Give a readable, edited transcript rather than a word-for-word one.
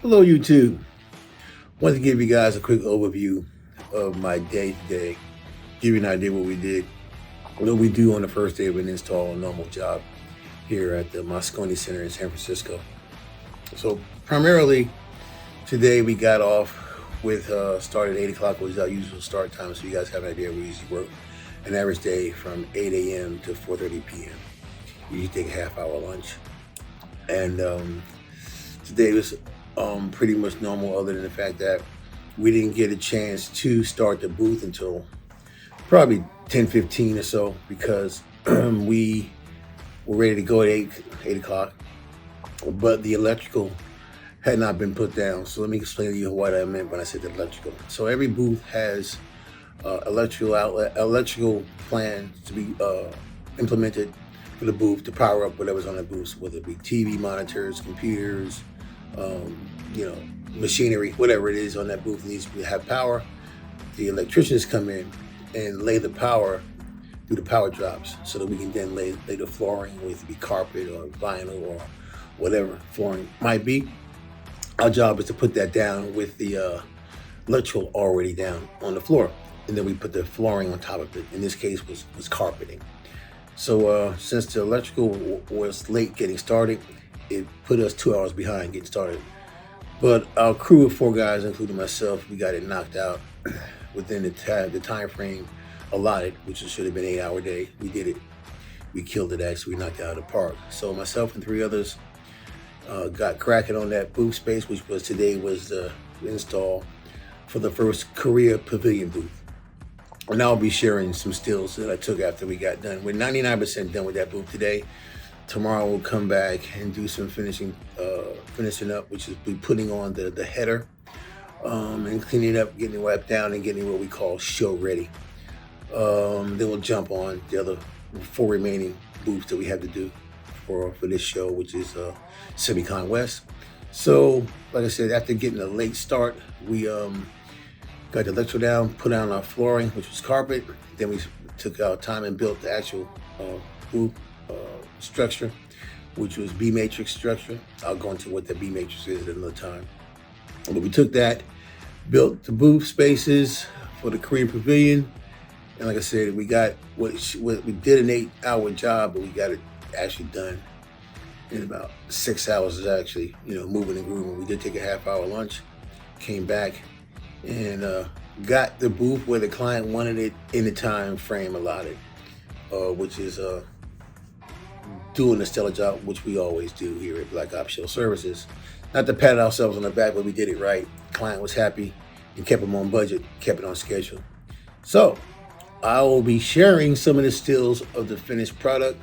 Hello YouTube. Want to give you guys a quick overview of my day today. Give you an idea what we did, what we do on the first day of an install, a normal job here at the Moscone Center in San Francisco. So primarily today we got off with start at 8 o'clock was our usual start time, so you guys have an idea we usually work an average day from 8 a.m. to 4:30 p.m. You usually take a half-hour lunch, and today was pretty much normal, other than the fact that we didn't get a chance to start the booth until probably 10:15 or so, because we were ready to go at 8 o'clock, but the electrical had not been put down. So let me explain to you what I meant when I said the electrical. So every booth has electrical plan to be implemented for the booth to power up whatever's on the booth, whether it be TV monitors, computers, machinery, whatever it is on that booth needs to have power. The electricians come in and lay the power through the power drops, so that we can then lay the flooring, whether it be carpet or vinyl or whatever flooring might be. Our job is to put that down with the electrical already down on the floor, and then we put the flooring on top of it. In this case was carpeting. So since the electrical was late getting started, it put us 2 hours behind getting started. But our crew of 4 guys, including myself, we got it knocked out within the time frame allotted, which should have been an 8-hour day. We did it. We killed it, actually. We knocked it out of the park. So myself and 3 others got cracking on that booth space, which was today was the install for the first Korea Pavilion booth. And I'll be sharing some stills that I took after we got done. We're 99% done with that booth today. Tomorrow we'll come back and do some finishing up, which is be putting on the header and cleaning it up, getting it wiped down, and getting what we call show ready. Then we'll jump on the other 4 remaining booths that we have to do for this show, which is SemiCon West. So, like I said, after getting a late start, we got the electrical down, put down our flooring, which was carpet. Then we took our time and built the actual booth structure, which was B-matrix structure. I'll go into what the B-matrix is at another time. But we took that, built the booth spaces for the Korea Pavilion, and like I said, we got what we did an 8-hour job, but we got it actually done in about 6 hours. Is actually, moving and grooving. We did take a half-hour lunch, came back, and got the booth where the client wanted it in the time frame allotted, which is doing a stellar job, which we always do here at Black Ops Show Services. Not to pat ourselves on the back, but we did it right. Client was happy and kept them on budget, kept it on schedule. So I will be sharing some of the stills of the finished product